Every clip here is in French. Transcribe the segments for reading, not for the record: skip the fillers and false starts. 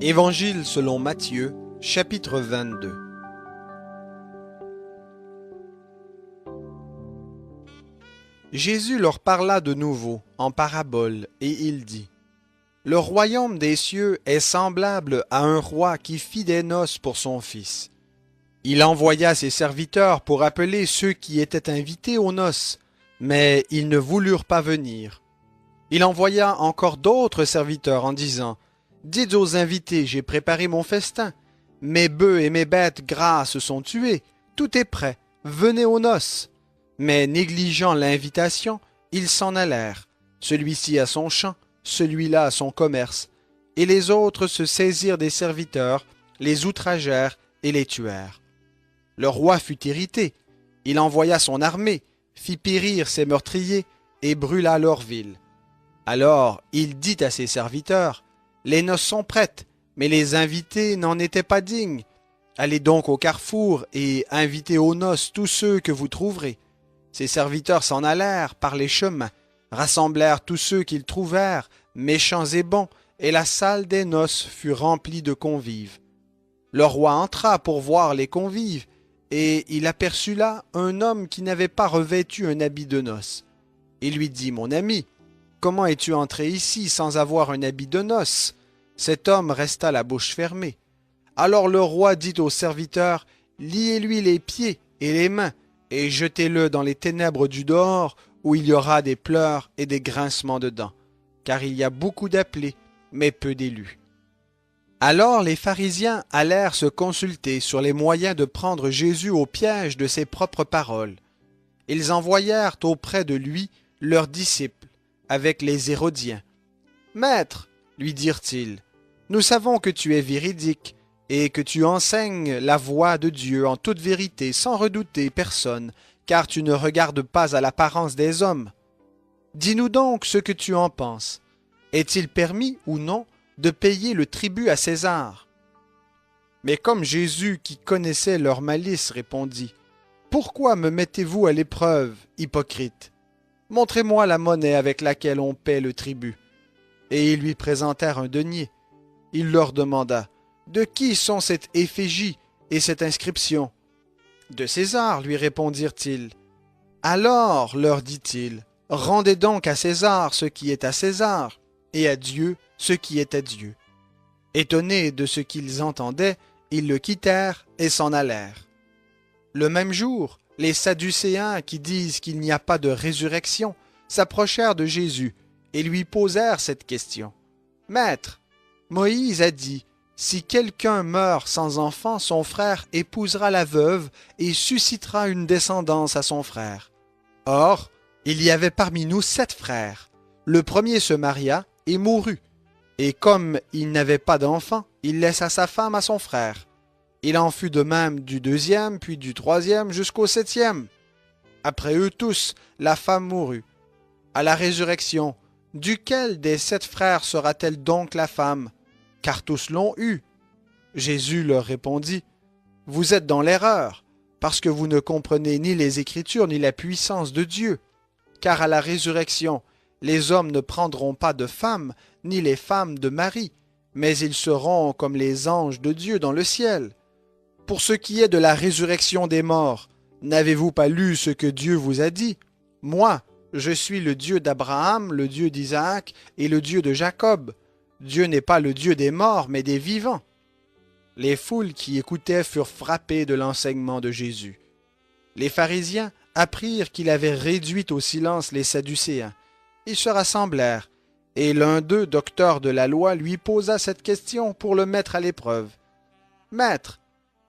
Évangile selon Matthieu, chapitre 22. Jésus leur parla de nouveau en parabole, et il dit : Le royaume des cieux est semblable à un roi qui fit des noces pour son fils. Il envoya ses serviteurs pour appeler ceux qui étaient invités aux noces, mais ils ne voulurent pas venir. Il envoya encore d'autres serviteurs en disant : Dites aux invités, j'ai préparé mon festin. Mes bœufs et mes bêtes grasses sont tués. Tout est prêt. Venez aux noces. Mais négligeant l'invitation, ils s'en allèrent. Celui-ci à son champ, celui-là à son commerce. Et les autres se saisirent des serviteurs, les outragèrent et les tuèrent. Le roi fut irrité. Il envoya son armée, fit périr ses meurtriers et brûla leur ville. Alors il dit à ses serviteurs : Les noces sont prêtes, mais les invités n'en étaient pas dignes. Allez donc au carrefour et invitez aux noces tous ceux que vous trouverez. Ses serviteurs s'en allèrent par les chemins, rassemblèrent tous ceux qu'ils trouvèrent, méchants et bons, et la salle des noces fut remplie de convives. Le roi entra pour voir les convives, et il aperçut là un homme qui n'avait pas revêtu un habit de noces. Il lui dit : Mon ami, comment es-tu entré ici sans avoir un habit de noces ? Cet homme resta la bouche fermée. Alors le roi dit aux serviteurs : Liez-lui les pieds et les mains, et jetez-le dans les ténèbres du dehors, où il y aura des pleurs et des grincements de dents, car il y a beaucoup d'appelés, mais peu d'élus. Alors les pharisiens allèrent se consulter sur les moyens de prendre Jésus au piège de ses propres paroles. Ils envoyèrent auprès de lui leurs disciples, avec les Hérodiens. « Maître, lui dirent-ils, nous savons que tu es véridique et que tu enseignes la voie de Dieu en toute vérité sans redouter personne, car tu ne regardes pas à l'apparence des hommes. Dis-nous donc ce que tu en penses. Est-il permis ou non de payer le tribut à César ? » Mais comme Jésus, qui connaissait leur malice, répondit : « Pourquoi me mettez-vous à l'épreuve, hypocrite ? Montrez-moi la monnaie avec laquelle on paie le tribut. » Et ils lui présentèrent un denier. Il leur demanda : « De qui sont cette effigie et cette inscription ? » « De César, lui répondirent-ils. Alors, leur dit-il, rendez donc à César ce qui est à César, et à Dieu ce qui est à Dieu. Étonnés de ce qu'ils entendaient, ils le quittèrent et s'en allèrent. Le même jour, les Sadducéens, qui disent qu'il n'y a pas de résurrection, s'approchèrent de Jésus et lui posèrent cette question. « Maître, Moïse a dit, si quelqu'un meurt sans enfant, son frère épousera la veuve et suscitera une descendance à son frère. Or, il y avait parmi nous 7 frères. Le premier se maria et mourut. Et comme il n'avait pas d'enfant, il laissa sa femme à son frère. Il en fut de même du deuxième, puis du troisième, jusqu'au 7e. Après eux tous, la femme mourut. À la résurrection, duquel des 7 frères sera-t-elle donc la femme ? Car tous l'ont eue. Jésus leur répondit : Vous êtes dans l'erreur, parce que vous ne comprenez ni les Écritures ni la puissance de Dieu. Car à la résurrection, les hommes ne prendront pas de femmes, ni les femmes de mari, mais ils seront comme les anges de Dieu dans le ciel. Pour ce qui est de la résurrection des morts, n'avez-vous pas lu ce que Dieu vous a dit ? Moi, je suis le Dieu d'Abraham, le Dieu d'Isaac et le Dieu de Jacob. Dieu n'est pas le Dieu des morts, mais des vivants. » Les foules qui écoutaient furent frappées de l'enseignement de Jésus. Les pharisiens apprirent qu'il avait réduit au silence les Sadducéens. Ils se rassemblèrent, et l'un d'eux, docteur de la loi, lui posa cette question pour le mettre à l'épreuve. « Maître,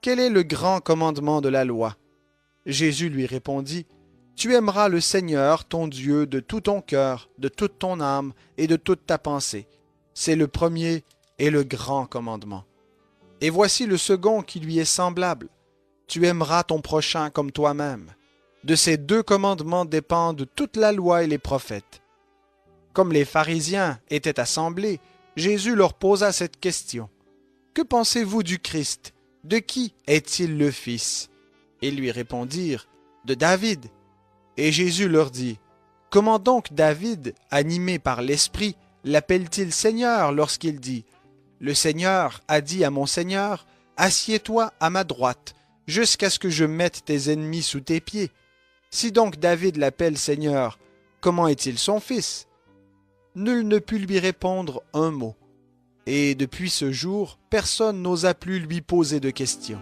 quel est le grand commandement de la loi ? » Jésus lui répondit : « Tu aimeras le Seigneur, ton Dieu, de tout ton cœur, de toute ton âme et de toute ta pensée. C'est le premier et le grand commandement. Et voici le second qui lui est semblable. Tu aimeras ton prochain comme toi-même. De ces 2 commandements dépendent toute la loi et les prophètes. » Comme les pharisiens étaient assemblés, Jésus leur posa cette question. « Que pensez-vous du Christ ? De qui est-il le fils ? » Ils lui répondirent : « De David. » Et Jésus leur dit : « Comment donc David, animé par l'Esprit, l'appelle-t-il Seigneur lorsqu'il dit : Le Seigneur a dit à mon Seigneur, assieds-toi à ma droite, jusqu'à ce que je mette tes ennemis sous tes pieds. Si donc David l'appelle Seigneur, comment est-il son fils? Nul ne put lui répondre un mot. Et depuis ce jour, personne n'osa plus lui poser de questions.